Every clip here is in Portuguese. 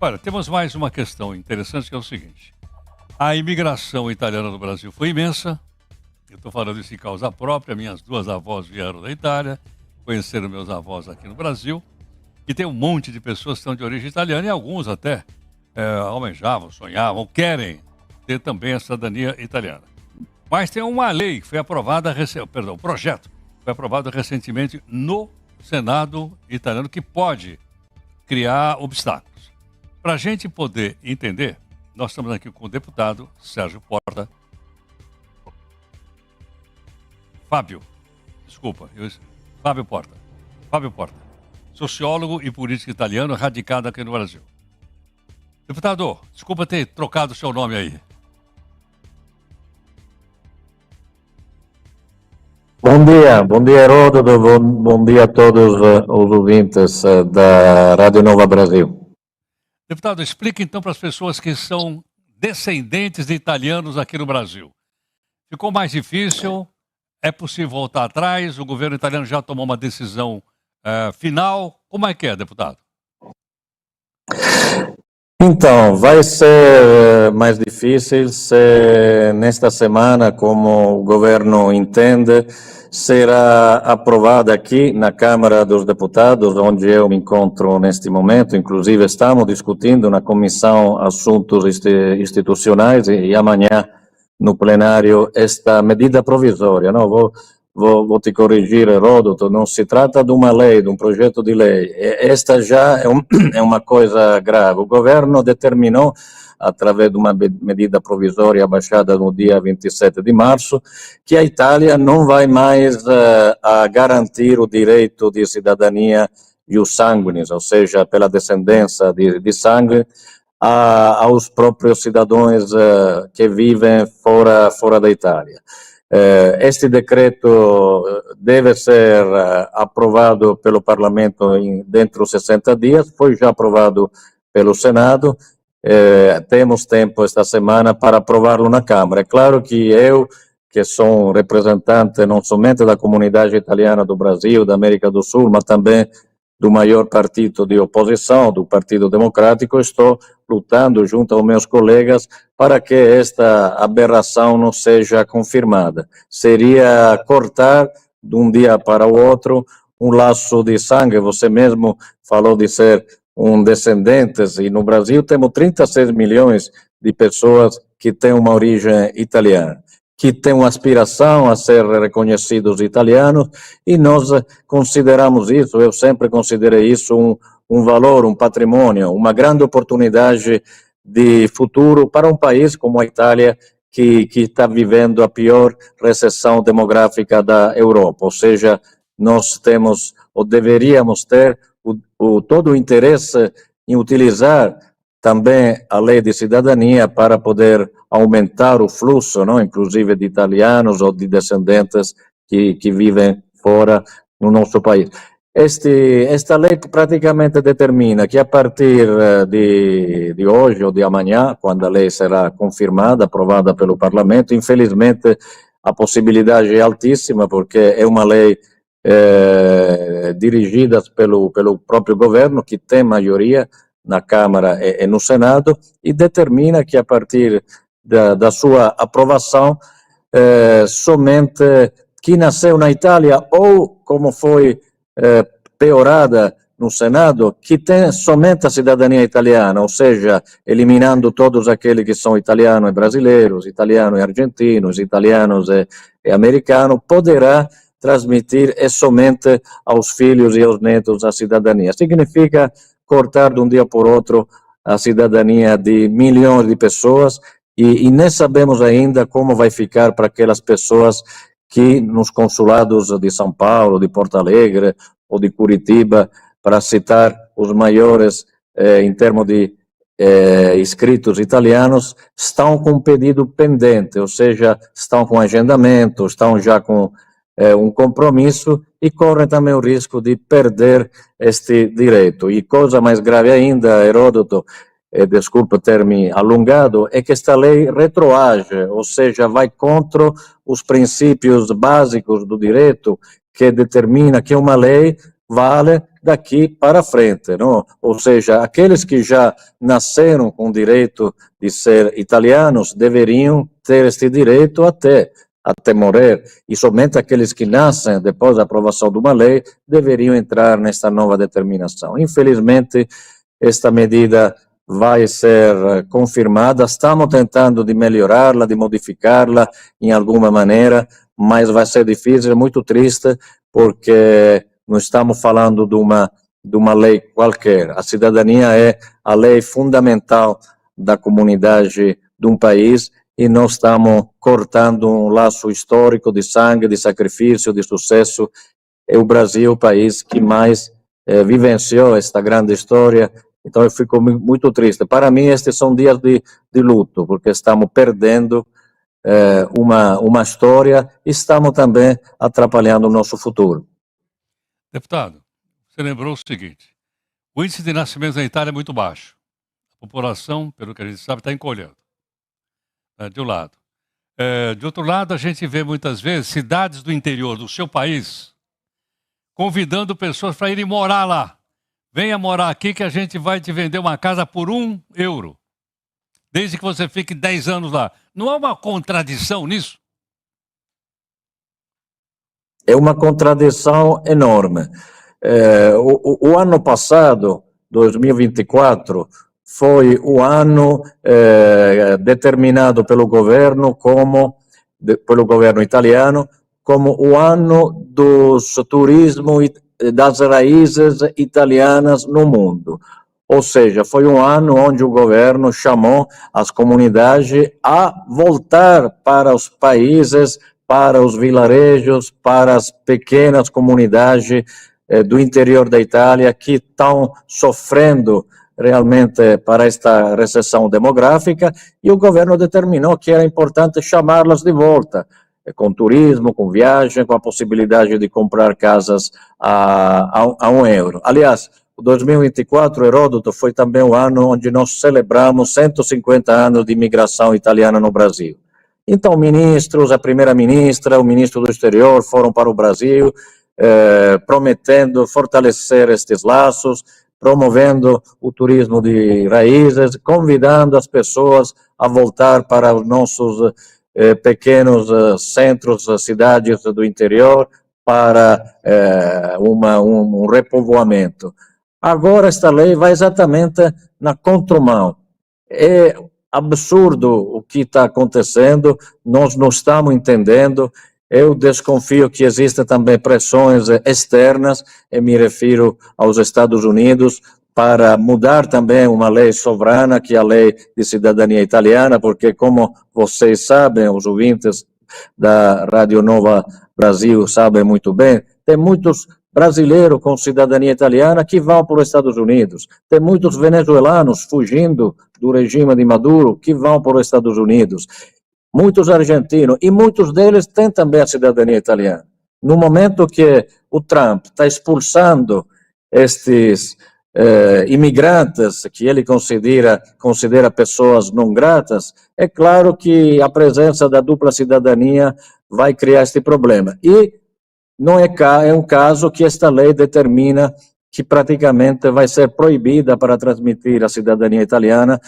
Olha, temos mais uma questão interessante que é o seguinte. A imigração italiana no Brasil foi imensa. Eu estou falando isso em causa própria. Minhas duas avós vieram da Itália, conheceram meus avós aqui no Brasil. E tem um monte de pessoas que são de origem italiana e alguns até almejavam, sonhavam, querem ter também a cidadania italiana. Mas tem uma lei que foi aprovada, perdão, um projeto, foi aprovado recentemente no Senado italiano que pode criar obstáculos. Para a gente poder entender, nós estamos aqui com o deputado Sérgio Porta. Fábio Porta, sociólogo e político italiano radicado aqui no Brasil. Deputado, desculpa ter trocado o seu nome aí. Bom dia Heródoto, bom dia a todos os ouvintes da Rádio Nova Brasil. Deputado, explique então para as pessoas que são descendentes de italianos aqui no Brasil. Ficou mais difícil? É possível voltar atrás? O governo italiano já tomou uma decisão final? Como é que é, deputado? Então, vai ser mais difícil se nesta semana, como o governo entende, será aprovada aqui na Câmara dos Deputados, onde eu me encontro neste momento. Inclusive, estamos discutindo na Comissão Assuntos Institucionais e amanhã no plenário esta medida provisória. Não, vou te corrigir, Heródoto, não se trata de uma lei, de um projeto de lei. Esta já é uma coisa grave. O governo determinou, através de uma medida provisória baixada no dia 27 de março, que a Itália não vai mais a garantir o direito de cidadania ius sanguinis, ou seja, pela descendência de sangue, aos próprios cidadãos que vivem fora da Itália. Este decreto deve ser aprovado pelo Parlamento dentro de 60 dias, foi já aprovado pelo Senado, temos tempo esta semana para aprová-lo na Câmara. É claro que eu, que sou um representante não somente da comunidade italiana do Brasil, da América do Sul, mas também do maior partido de oposição, do Partido Democrático, estou lutando junto aos meus colegas para que esta aberração não seja confirmada. Seria cortar de um dia para o outro um laço de sangue. Você mesmo falou de ser um descendente, e no Brasil temos 36 milhões de pessoas que têm uma origem italiana, que têm uma aspiração a ser reconhecidos italianos, e nós consideramos isso, eu sempre considerei isso um valor, um patrimônio, uma grande oportunidade de futuro para um país como a Itália, que está vivendo a pior recessão demográfica da Europa. Ou seja, nós temos, ou deveríamos ter, todo o interesse em utilizar também a lei de cidadania para poder aumentar o fluxo, não, inclusive de italianos ou de descendentes que vivem fora no nosso país. Esta lei praticamente determina que a partir de hoje ou de amanhã, quando a lei será confirmada, aprovada pelo Parlamento, infelizmente a possibilidade é altíssima, porque é uma lei dirigida pelo próprio governo, que tem maioria na Câmara e no Senado, e determina que a partir da sua aprovação, somente quem nasceu na Itália ou, como foi piorada no Senado, que tem somente a cidadania italiana, ou seja, eliminando todos aqueles que são italianos e brasileiros, italianos e argentinos, italianos e americanos, poderá transmitir somente aos filhos e aos netos a cidadania. Significa cortar de um dia por outro a cidadania de milhões de pessoas, e nem sabemos ainda como vai ficar para aquelas pessoas que nos consulados de São Paulo, de Porto Alegre ou de Curitiba, para citar os maiores em termos de inscritos italianos, estão com pedido pendente, ou seja, estão com agendamento, estão já com um compromisso, e correm também o risco de perder este direito. E coisa mais grave ainda, Heródoto, desculpa ter me alongado, é que esta lei retroage, ou seja, vai contra os princípios básicos do direito, que determina que uma lei vale daqui para frente, não? Ou seja, aqueles que já nasceram com o direito de ser italianos deveriam ter este direito até morrer, e somente aqueles que nascem depois da aprovação de uma lei deveriam entrar nesta nova determinação. Infelizmente, esta medida vai ser confirmada, estamos tentando de melhorá-la, de modificá-la em alguma maneira, mas vai ser difícil, é muito triste, porque não estamos falando de uma lei qualquer. A cidadania é a lei fundamental da comunidade de um país e nós estamos cortando um laço histórico de sangue, de sacrifício, de sucesso. É o Brasil o país que mais vivenciou esta grande história, então eu fico muito triste. Para mim, estes são dias de luto, porque estamos perdendo uma história e estamos também atrapalhando o nosso futuro. Deputado, você lembrou o seguinte: o índice de nascimentos na Itália é muito baixo. A população, pelo que a gente sabe, está encolhendo, de um lado. De outro lado, a gente vê muitas vezes cidades do interior do seu país convidando pessoas para irem morar lá. Venha morar aqui que a gente vai te vender uma casa por €1, desde que você fique 10 anos lá. Não há uma contradição nisso? É uma contradição enorme. O ano passado, 2024, foi o ano determinado pelo governo italiano como o ano dos turismo das raízes italianas no mundo. Ou seja, foi um ano onde o governo chamou as comunidades a voltar para os países, para os vilarejos, para as pequenas comunidades do interior da Itália que estão sofrendo realmente para esta recessão demográfica, e o governo determinou que era importante chamá-las de volta, com turismo, com viagem, com a possibilidade de comprar casas a €1. Aliás, o 2024, Heródoto, foi também o ano onde nós celebramos 150 anos de imigração italiana no Brasil. Então, ministros, a primeira-ministra, o ministro do exterior foram para o Brasil, prometendo fortalecer estes laços, promovendo o turismo de raízes, convidando as pessoas a voltar para os nossos pequenos centros, cidades do interior, para um repovoamento. Agora esta lei vai exatamente na contramão. É absurdo o que está acontecendo, nós não estamos entendendo. Eu desconfio que existem também pressões externas, e me refiro aos Estados Unidos, para mudar também uma lei soberana, que é a lei de cidadania italiana, porque, como vocês sabem, os ouvintes da Rádio Nova Brasil sabem muito bem, tem muitos brasileiros com cidadania italiana que vão para os Estados Unidos, tem muitos venezuelanos fugindo do regime de Maduro que vão para os Estados Unidos, muitos argentinos, e muitos deles têm também a cidadania italiana. No momento que o Trump está expulsando estes imigrantes que ele considera pessoas não gratas, é claro que a presença da dupla cidadania vai criar este problema. E não é um caso que esta lei determina que praticamente vai ser proibida para transmitir a cidadania italiana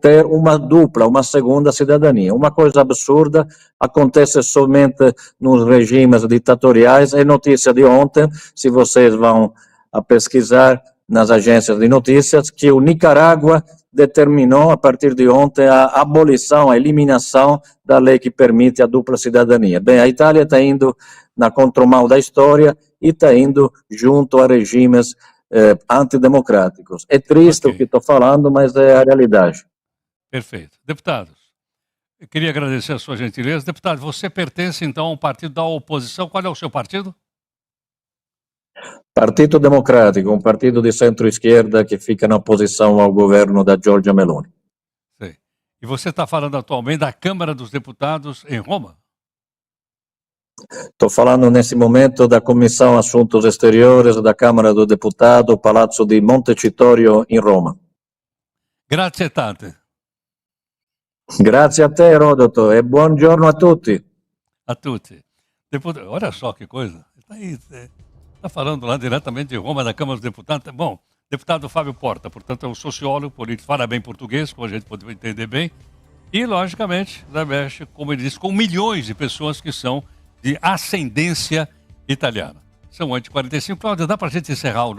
ter uma segunda cidadania. Uma coisa absurda, acontece somente nos regimes ditatoriais. É notícia de ontem, se vocês vão a pesquisar nas agências de notícias, que o Nicarágua determinou, a partir de ontem, a abolição, a eliminação da lei que permite a dupla cidadania. Bem, a Itália está indo na contramão da história e está indo junto a regimes antidemocráticos. É triste o que estou falando, mas é a realidade. Perfeito. Deputados, eu queria agradecer a sua gentileza. Deputado, você pertence então ao partido da oposição. Qual é o seu partido? Partido Democrático, um partido de centro-esquerda que fica na oposição ao governo da Giorgia Meloni. Sei. E você está falando atualmente da Câmara dos Deputados em Roma? Estou falando nesse momento da Comissão Assuntos Exteriores da Câmara do Deputado, Palazzo di Montecitorio, em Roma. Grazie tante. Grazie a te, Herodoto, e buongiorno a tutti. A tutti. Olha só que coisa. Está aí, Está falando lá diretamente de Roma, da Câmara dos Deputados. Bom, deputado Fábio Porta, portanto, é um sociólogo político, fala bem português, como a gente pode entender bem. E, logicamente, mexe, como ele disse, com milhões de pessoas que são de ascendência italiana. São 8h45. Cláudia, dá para a gente encerrar o